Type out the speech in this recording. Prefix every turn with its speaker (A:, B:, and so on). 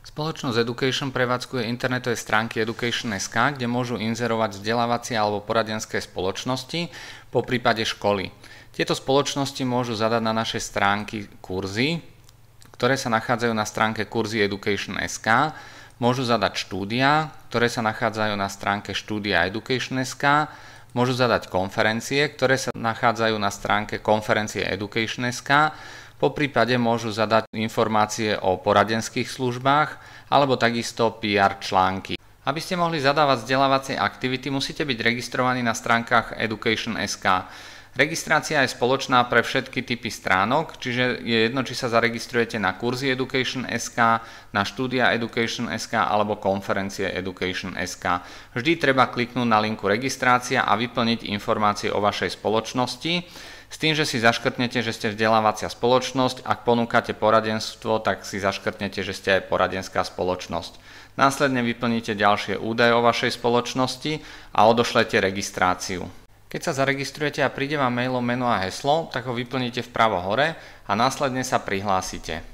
A: Spoločnosť Education prevádzkuje internetové stránky Education.sk, kde môžu inzerovať vzdelávacie alebo poradenské spoločnosti, poprípade školy. Tieto spoločnosti môžu zadať na naše stránky kurzy, ktoré sa nachádzajú na stránke kurzy Education.sk, môžu zadať štúdia, ktoré sa nachádzajú na stránke štúdia Education.sk, môžu zadať konferencie, ktoré sa nachádzajú na stránke konferencie Education.sk, poprípade môžu zadať informácie o poradenských službách alebo takisto PR články. Aby ste mohli zadávať vzdelávacie aktivity, musíte byť registrovaní na stránkach Education.sk. Registrácia je spoločná pre všetky typy stránok, čiže je jedno, či sa zaregistrujete na kurzy Education.sk, na štúdia Education.sk alebo konferencie Education.sk. Vždy treba kliknúť na linku registrácia a vyplniť informácie o vašej spoločnosti, s tým, že si zaškrtnete, že ste vzdelávacia spoločnosť. Ak ponúkate poradenstvo, tak si zaškrtnete, že ste aj poradenská spoločnosť. Následne vyplníte ďalšie údaje o vašej spoločnosti a odošlete registráciu. Keď sa zaregistrujete a príde vám mailom meno a heslo, tak ho vyplníte vpravo hore a následne sa prihlásite.